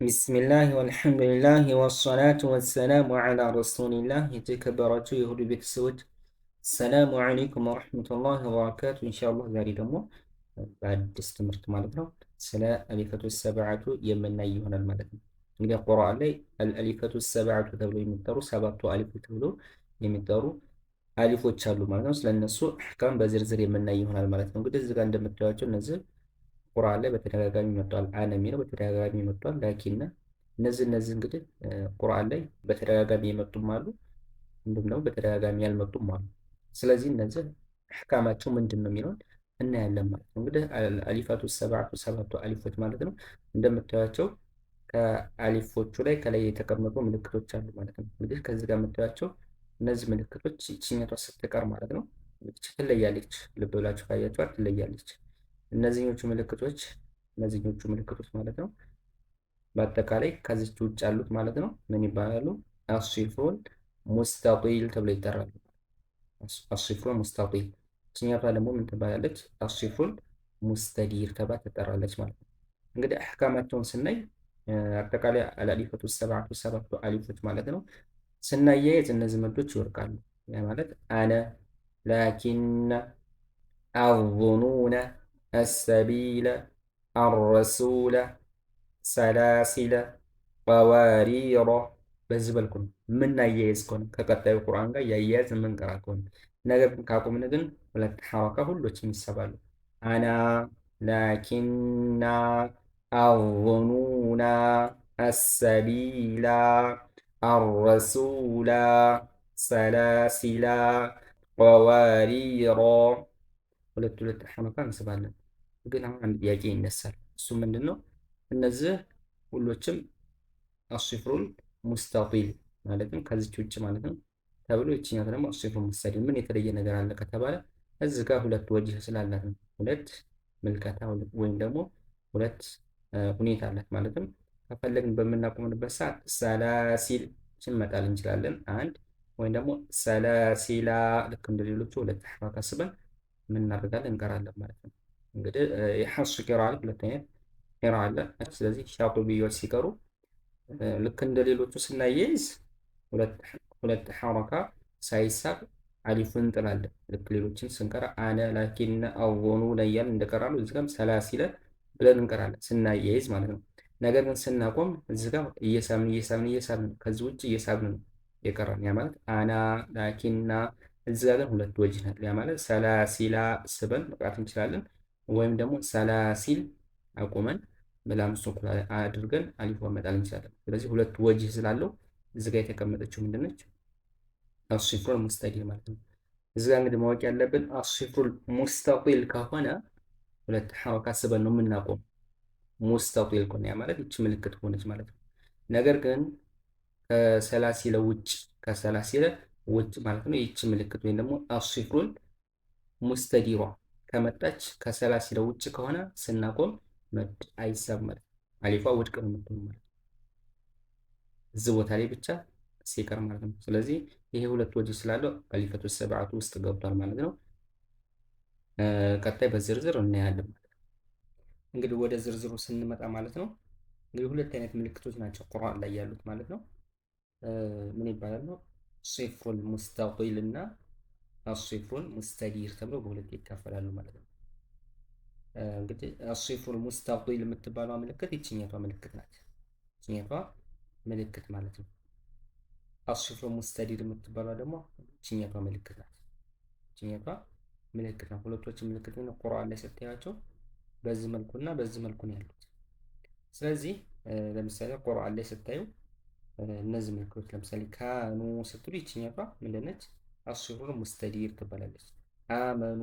ቢስሚላህ ወልሐምዱሊላህ ወሰላቱ ወሰላሙ ዓላ ረሱሊላህ። የተከበራችሁ የሁሉ ቤተሰቦች ሰላሙ ዓለይኩም ወረሕመቱላህ ወበረካቱ። ኢንሻአላህ ዛሬ ደግሞ በአዲስ ትምህርት ማለት ነው ስለ አሊፈቱ ሰብዓቱ የምናይ ይሆናል ማለት ነው። እንግዲህ ቁርአን ላይ አልአሊፈቱ ሰብዓቱ ተብሎ የሚጠሩ ሰባቱ አሊፎች ተብሎ የሚጠሩ አሊፎች አሉ ማለት ነው። ስለነሱ አሕካም በዝርዝር የምናይ ይሆናል ማለት ነው። እንግዲህ እዚህ ጋር እንደምታዩቸው እነዚህ ቁርአን ላይ በተደጋጋሚ መጥቷል። አነ የሚለው በተደጋጋሚ መጥቷል። ላኪን እነዚህ እንግዲህ ቁርአን ላይ በተደጋጋሚ የመጡም አሉ፣ እንዲሁም ደግሞ በተደጋጋሚ ያልመጡም አሉ። ስለዚህ እነዚህ አሕካማቸው ምንድን ነው የሚለውን እናያለን ማለት ነው። እንግዲህ አሊፋቱ ሰብዓቱ ሰባቱ አሊፎች ማለት ነው። እንደምታዩቸው ከአሊፎቹ ላይ ከላይ የተቀመጡ ምልክቶች አሉ ማለት ነው። እንግዲህ ከዚህ ጋር የምታዩቸው እነዚህ ምልክቶች ይችኛቷ ስትቀር ማለት ነው ትለያለች። ልብ ብላችሁ ካያችኋት ትለያለች። እነዚህኞቹ ምልክቶች ማለት ነው በአጠቃላይ ከዚች ውጭ ያሉት ማለት ነው ምን ይባላሉ? አሲፍሩን ሙስተጢል ተብሎ ይጠራሉ። አሲፍሩን ሙስተጢል። ችኛቷ ደግሞ ምን ትባላለች? አሲፍሩን ሙስተዲር ተብላ ትጠራለች ማለት ነው። እንግዲህ አሕካማቸውን ስናይ አጠቃላይ አልአሊፈቱ ሰባቱ አሊፎች ማለት ነው ስናያይዝ እነዚህ መዶች ይወርቃሉ። ያ ማለት አነ፣ ላኪነ፣ አዙኑነ፣ አሰቢለ፣ አረሱለ፣ ሰላሲለ፣ ቀዋሪሮ። በዚህ በልኩ ነው የምናያይዝ ከሆነ ከቀጣዩ ቁርአን ጋር ያያያዝ የምንቀራ ከሆነ። ነገር ግን ካቆምን ግን ሁለት ሐረካ ሁሎችም ይሰባሉ። አና፣ ላኪና፣ አዙኑና፣ አሰቢላ፣ አረሱላ፣ ሰላሲላ፣ ቀዋሪሮ። ሁለት ሐረካ እንስባለን። ግን አሁን አንድ ጥያቄ ይነሳል። እሱ ምንድን ነው? እነዚህ ሁሎችም አሲፍሩል ሙስተጢል ማለትም ከዚች ውጭ ማለት ነው ተብሎ ይችኛት ደግሞ አሲፍሩል ሙስተዲር ምን የተለየ ነገር አለ ከተባለ እዚህ ጋር ሁለት ወጅህ ስላላት ነው። ሁለት ምልከታ ወይም ደግሞ ሁለት ሁኔታ አላት። ማለትም ከፈለግን በምናቆምበት ሰዓት ሰላሲል መጣል እንችላለን አንድ፣ ወይም ደግሞ ሰላሲላ ልክ እንደ ሌሎቹ ሁለት ሐረካ ስበን ምን እናደርጋለን እንቀራለን ማለት ነው። እንግዲህ የሐሱ ቂራ አለ፣ ሁለት አይነት ቂራ አለ። ስለዚህ ሻጡቢዎች ሲቀሩ ልክ እንደ ሌሎቹ ስናያይዝ ሁለት ሐረካ ሳይሳብ አሊፉን እንጥላለን። ልክ ሌሎችን ስንቀራ አነ፣ ላኪን፣ አወኑ ለያል እንደቀራሉ እዚህ ጋርም ሰላሲለ ብለን እንቀራለን ስናያይዝ ማለት ነው። ነገር ግን ስናቆም እዚህ ጋር እየሳብን ከዚህ ውጭ እየሳብን ነው የቀራን። ያ ማለት አና፣ ላኪና እዚህ ጋር ግን ሁለት ወጅህ ናት። ያ ማለት ሰላሲላ ስበን መቅራት እንችላለን፣ ወይም ደግሞ ሰላሲል አቁመን በላም ሱኩን አድርገን አሊፏን መጣል እንችላለን። ስለዚህ ሁለት ወጅህ ስላለው እዚህ ጋር የተቀመጠችው ምንድነች? አሲፍሩል ሙስተዲር ማለት ነው። እዚህ ጋር እንግዲህ ማወቅ ያለብን አሲፍሩል ሙስተጢል ከሆነ ሁለት ሐረካ ስበን ነው የምናቆም። ሙስተጢል ከሆነ ያ ማለት ይቺ ምልክት ሆነች ማለት ነው። ነገር ግን ከሰላሲለ ውጭ ማለት ነው ይቺ ምልክት ወይም ደግሞ አሲፍሩል ሙስተዲሯ ከመጣች ከሰላሲለ ውጭ ከሆነ ስናቆም መድ አይሳብ ማለት ነው። አሊፏ ውድቅ ነው የምትሆን ማለት ነው። እዚህ ቦታ ላይ ብቻ ሲቀር ማለት ነው። ስለዚህ ይሄ ሁለት ወጅህ ስላለው አሊፈቱ ሰብዓቱ ውስጥ ገብቷል ማለት ነው። ቀጣይ በዝርዝር እናያለን ማለት ነው። እንግዲህ ወደ ዝርዝሩ ስንመጣ ማለት ነው እንግዲህ ሁለት አይነት ምልክቶች ናቸው ቁርአን ላይ ያሉት ማለት ነው። ምን ይባላሉ? ሲፍሩል ሙስተጢል እና አሲፍሩል ሙስተዲር ተብሎ በሁለት ይካፈላሉ ማለት ነው። እንግዲህ አሲፍሩል ሙስተጢል የምትባለው ምልክት ይችኛቷ ምልክት ናት። ይችኛቷ ምልክት ማለት ነው። አሲፍሩል ሙስተዲር የምትባለው ደግሞ ይችኛቷ ምልክት ናት። ይችኛቷ ምልክት ናት። ሁለቶች ምልክት ነው ቁርአን ላይ ስታያቸው በዚህ መልኩና በዚህ መልኩ ነው ያሉት። ስለዚህ ለምሳሌ ቁርአን ላይ ስታዩ እነዚህ ምልክቶች ለምሳሌ ካኑ ስትሉ ይችኛቷ ምንድነች? አሲፍሩል ሙስተዲር ትባላለች። አመኑ፣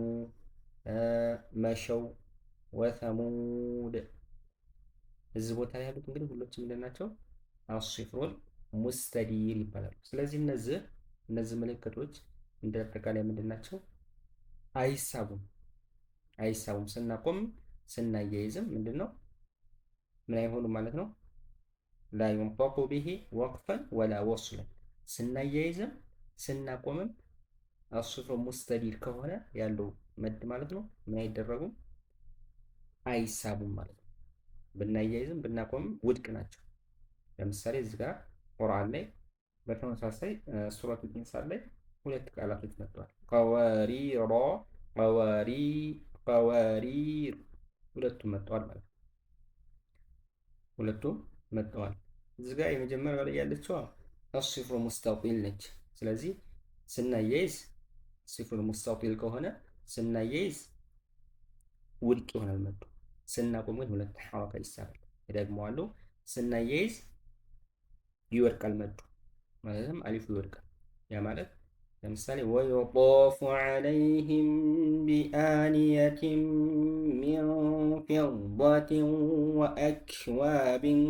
መሸው፣ ወተሙድ እዚህ ቦታ ላይ ያሉት እንግዲህ ሁሎችም ምንድን ናቸው? አሲፍሩል ሙስተዲር ይባላሉ። ስለዚህ እነዚህ ምልክቶች እንደ አጠቃላይ ምንድን ናቸው? አይሳቡም። ስናቆም ስናያይዝም ምንድን ነው ምን አይሆኑም ማለት ነው። ላ ዩንጠቁ ቢሂ ወቅፈን ወላ ወስለን ስናያይዝም ስናቆምም አሲፍሩል ሙስተዲር ከሆነ ያለው መድ ማለት ነው ምን አይደረጉም አይሳቡም ማለት ነው። ብናያይዝም ብናቆምም ውድቅ ናቸው። ለምሳሌ እዚህ ጋር ቁርአን ላይ በተመሳሳይ ሱረቱል ኢንሳን ላይ ሁለት ቃላቶች መጥተዋል። ቀዋሪሮ ቀዋሪ ቀዋሪር ሁለቱም መጥተዋል ማለት ነው። ሁለቱም መጥተዋል። እዚህ ጋር የመጀመሪያው ላይ ያለችው አሲፍሩ ሙስተጢል ነች። ስለዚህ ስናያይዝ ሲፍሩ ሙስተጢል ከሆነ ስናያይዝ ውድቅ ይሆናል መጡ። ስናቆም ግን ሁለት ሐረካ ይሳባል። እደግመዋለሁ። ስናያይዝ ይወድቃል መጡ ማለትም አሊፉ ይወድቃል። ያ ማለት ለምሳሌ ወዩጣፉ ዐለይሂም ቢአንየቲን ሚን ፊደቲን ወአክዋቢን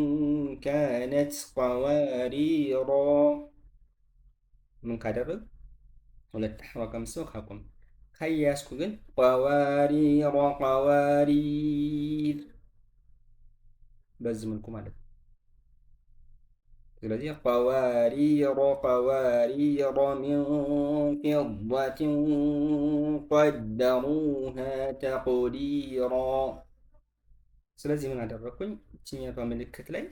ካነት ቀዋሪራ ምን ካደረግ ሁለት ሐረካ ምስው ካቆም ካያያዝኩ ግን ቀዋሪራ ቀዋሪር በዚህ መልኩ ማለት ነው። ስለዚህ ቀዋሪሮ ቀዋሪሮ ሚን ፊደቲን ቀደሩሃ ተቅዲራ። ስለዚህ ምን አደረግኩኝ? እችኛቷ ምልክት ላይ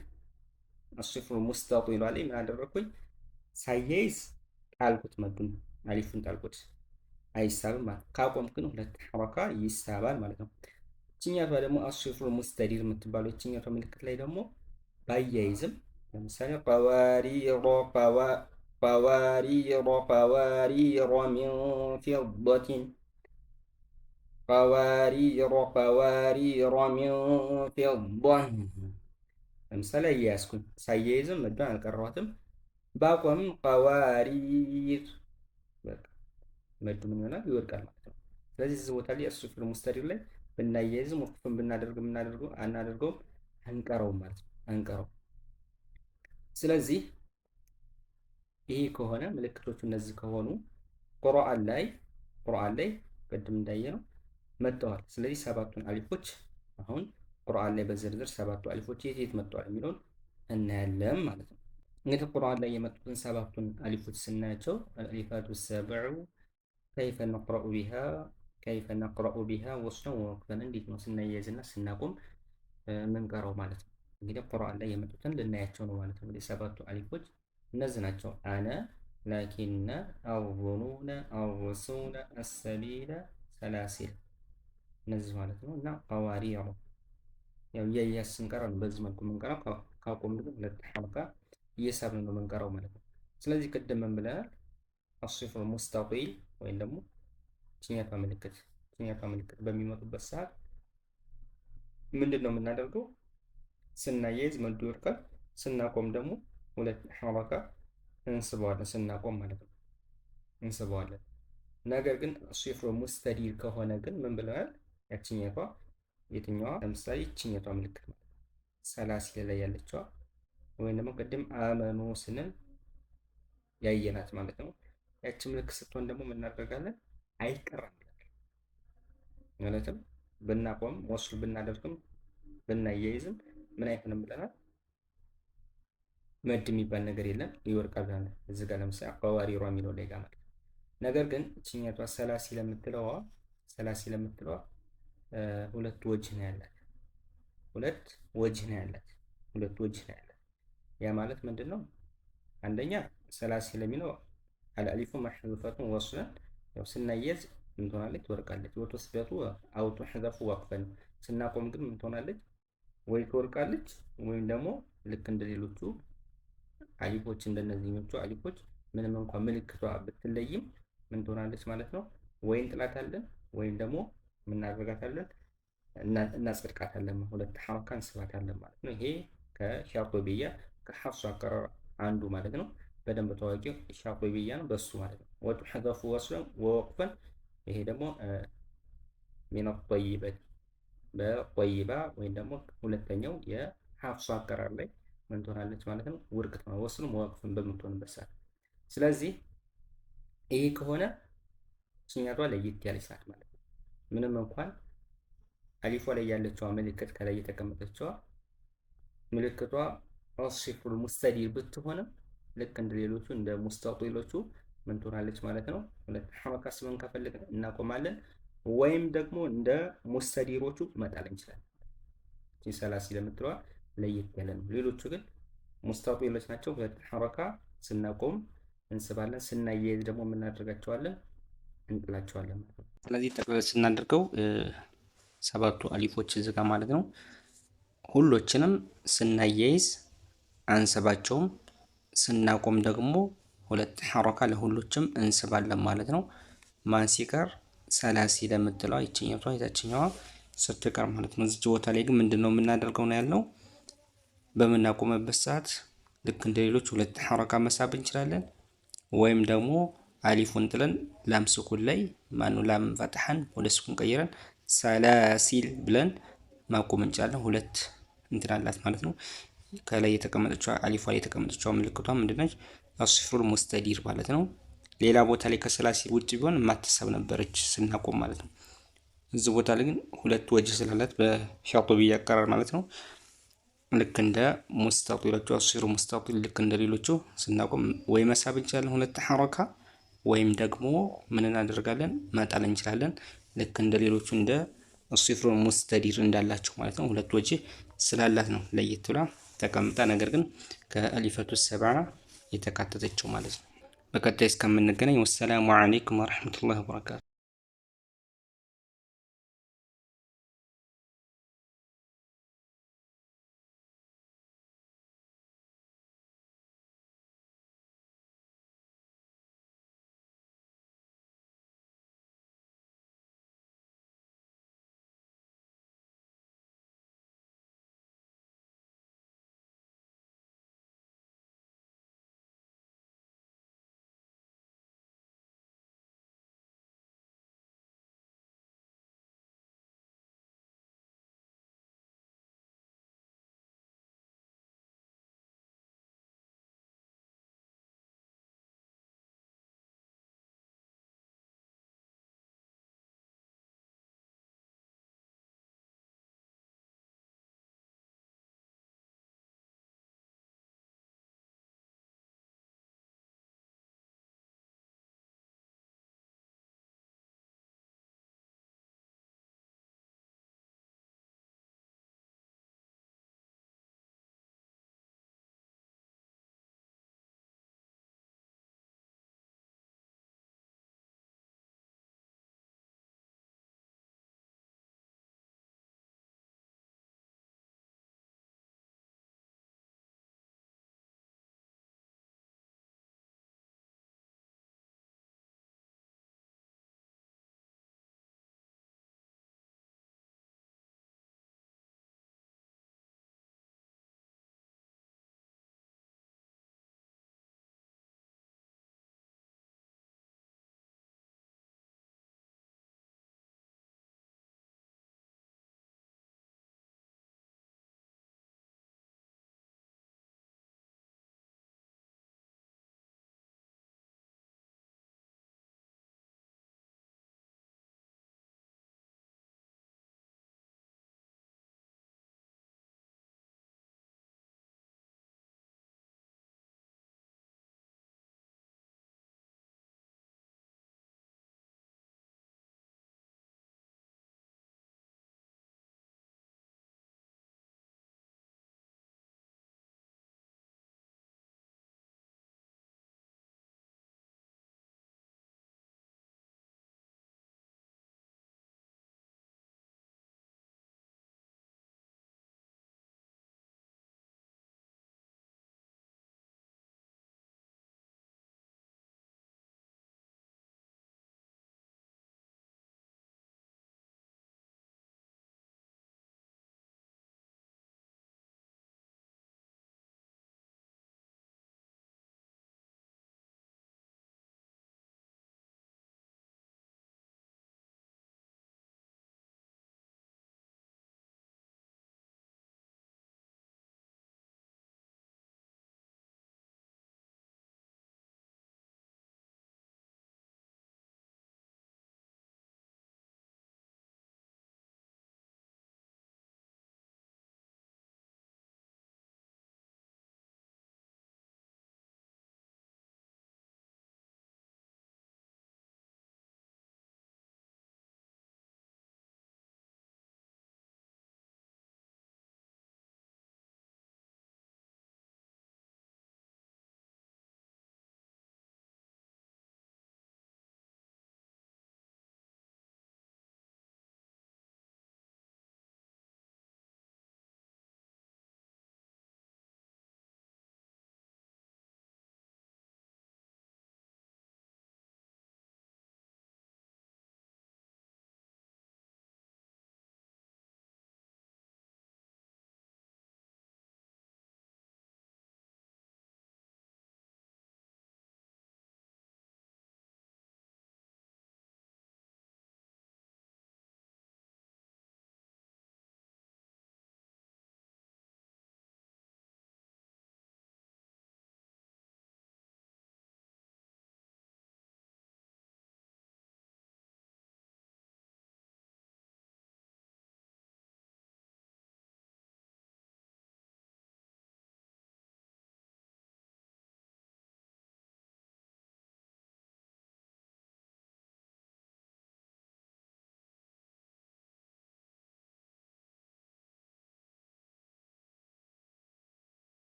አሲፍሩ ሙስተጢሏ ላይ ምን አደረግኩኝ? ሳያይዝ ጣልኩት፣ መዱን አሊፉን ጣልኩት። አይሳብም ማለት ካቆም ግን ሁለት ሐረካ ይሳባል ማለት ነው። እችኛቷ ደግሞ አሲፍሩ ሙስተዲር የምትባለው እችኛቷ ምልክት ላይ ደግሞ ባያይዝም ለምሳሌ ቀዋሪሮ ቀዋሪሮ ሚን ፊደቲን ቀዋሪሮ ቀዋሪሮ ሚን ፊዳ ለምሳሌ እያያዝኩኝ ሳያይዝም መዷን አልቀረዋትም። ባቆምም ቀዋሪር መዱ ምን ይሆናል? ይወድቃል ማለት ነው። ስለዚህ እዚህ ቦታ ላይ አሲፍሩ ሙስተዲር ላይ ብናያይዝም ወቅፍን አናደርገውም አንቀረውም ማለት ነው። አንቀረው። ስለዚህ ይሄ ከሆነ ምልክቶቹ እነዚህ ከሆኑ ቁርአን ላይ ቅድም እንዳየነው መጥተዋል። ስለዚህ ሰባቱን አሊፎች አሁን ቁርአን ላይ በዝርዝር ሰባቱ አሊፎች የት የት መጥተዋል የሚለውን እናያለን ማለት ነው። እንግዲህ ቁርአን ላይ የመጡትን ሰባቱን አሊፎች ስናያቸው አሊፋቱ ሰብዑ ከይፈ ነቅረኡ ቢሃ ወስነን ወወቅፈን እንዴት ነው ስናያይዝና ስናቆም ምንቀረው ማለት ነው። እንግዲህ ቁርአን ላይ የመጡትን ልናያቸው ነው ማለት ነው። እንግዲህ ሰባቱ አሊፎች እነዚህ ናቸው። አነ፣ ላኪነ፣ አውኑነ፣ አውሱነ፣ አሰቢለ፣ ሰላሲል እነዚህ ማለት ነው። እና ቀዋሪሮ ያው እያያዝ ስንቀረው ነው በዚህ መልኩ የምንቀረው። ካቆምን ግን ሁለት ሐረካ እየሳብን ነው የምንቀረው ማለት ነው። ስለዚህ ቅድም ምን ብለናል? አሲፍሩ ሙስተጢል ወይም ደግሞ ችኛቷ ምልክት በሚመጡበት ሰዓት ምንድን ነው የምናደርገው? ስናያይዝ መዱ ይወድቃል። ስናቆም ደግሞ ሁለት ሐረካ እንስበዋለን። ስናቆም ማለት ነው እንስበዋለን። ነገር ግን አሲፍሩ ሙስተዲር ከሆነ ግን ምን ብለናል? ያችኛቷ የትኛዋ? ለምሳሌ ይችኛቷ ምልክት ማለት ሰላሲል ላይ ያለችዋ ወይም ደግሞ ቅድም አመኑ ስንል ያየናት ማለት ነው። ያቺ ምልክት ስትሆን ደግሞ ምን እናደርጋለን? አይቀራም ማለትም ብናቆም ወስሉ ብናደርግም ብናያይዝም ምን አይሆንም ብለናል? መድ የሚባል ነገር የለም፣ ይወድቃል ብለናል። እዚህ ጋር ለምሳሌ ቀዋሪሮ የሚለው ላይ ጋር ማለት ነገር ግን እችኛቷ ሰላሲል ለምትለዋ ሁለት ወጅህ ነው ያላት። ሁለት ወጅህ ነው ያላት። ያ ማለት ምንድን ነው? አንደኛ ሰላሲል ለሚለው አልአሊፉ መሕዙፈቱን ወስለን ያው ስናያዝ ምን ትሆናለች? ትወድቃለች። ወተስቢቱ አው ትሕዘፉ ወቅፈን ስናቆም ግን ምን ትሆናለች? ወይ ትወድቃለች ወይም ደግሞ ልክ እንደሌሎቹ አሊፎች እንደነዚህኞቹ አሊፎች ምንም እንኳን ምልክቷ ብትለይም ምን ትሆናለች ማለት ነው? ወይ እንጥላታለን ወይም ደግሞ እናደርጋታለን እናጽድቃታለን። ሁለት ሐረካ እንስባታለን ማለት ነው። ይሄ ከሻጢቢያ ከሐፍሱ አቀራር አንዱ ማለት ነው። በደንብ ታዋቂው ሻጢቢያ ነው፣ በሱ ማለት ነው። ወትሕዘፉ ወስለን ወወቅፈን ይሄ ደግሞ ሚን ጠይበት በጠይባ ወይም ደግሞ ሁለተኛው የሐፍሱ አቀራር ላይ ምን ትሆናለች ማለት ነው? ውድቅ ነው። ወስሉም ወቅፍን በምትሆንበት ሰዓት። ስለዚህ ይሄ ከሆነ ችኛቷ ለየት ያለች ሰዓት ማለት ነው። ምንም እንኳን አሊፏ ላይ ያለችዋ ምልክት ከላይ የተቀመጠችዋ ምልክቷ አሲፍሩ ሙስተዲር ብትሆንም ልክ እንደ ሌሎቹ እንደ ሙስተጢሎቹ ምን ትሆናለች ማለት ነው? ሁለት ሐረካ ስበን ከፈለግን እናቆማለን፣ ወይም ደግሞ እንደ ሙስተዲሮቹ መጣል እንችላለን። ሰላሲል ለምትለዋ ለየት ያለ ነው። ሌሎቹ ግን ሙስተጢሎች ናቸው። ሁለት ሐረካ ስናቆም እንስባለን፣ ስናያይዝ ደግሞ የምናደርጋቸዋለን እንጥላቸዋለን ማለት ነው። ስለዚህ ጠቅለል ስናደርገው ሰባቱ አሊፎች እዚህ ጋር ማለት ነው። ሁሎችንም ስናያይዝ አንስባቸውም፣ ስናቆም ደግሞ ሁለት ሐረካ ለሁሎችም እንስባለን ማለት ነው። ማን ሲቀር ሰላሲ ለምትለው ይችኛቷ የታችኛዋ ስትቀር ማለት ነው። እዚህ ቦታ ላይ ግን ምንድነው የምናደርገው ነው ያልነው። በምናቆምበት ሰዓት ልክ እንደ ሌሎች ሁለት ሐረካ መሳብ እንችላለን፣ ወይም ደግሞ አሊፉን ጥለን ላም ስኩን ላይ ማኑ ላም ፈትሐን ወደ ስኩን ቀይረን ሰላሲል ብለን ማቆም እንችላለን። ሁለት እንትን አላት ማለት ነው። ከላይ የተቀመጠችው አሊፏ ላይ የተቀመጠችው ምልክቷ ምንድነች? አስፍሩል ሙስተዲር ማለት ነው። ሌላ ቦታ ላይ ከሰላሲል ውጭ ቢሆን የማትሳብ ነበረች ስናቆም ማለት ነው። እዚህ ቦታ ላይ ግን ሁለት ወጅህ ስላላት በሻጡቢያ አቀራር ማለት ነው። ልክ እንደ ሙስተጢሎቹ አስሩ ሙስተጢል ልክ እንደ ሌሎቹ ስናቆም ወይ መሳብ እንችላለን ሁለት ሐረካ፣ ወይም ደግሞ ምን እናደርጋለን መጣል እንችላለን። ልክ እንደ ሌሎቹ እንደ አስፍሩል ሙስተዲር እንዳላቸው ማለት ነው። ሁለት ወጅህ ስላላት ነው ለየት ብላ ተቀምጣ፣ ነገር ግን ከአሊፈቱ ሰብዓ የተካተተችው ማለት ነው። በቀጣይ እስከምንገናኝ ወሰላሙ አለይኩም ወራህመቱላሂ ወበረካቱ።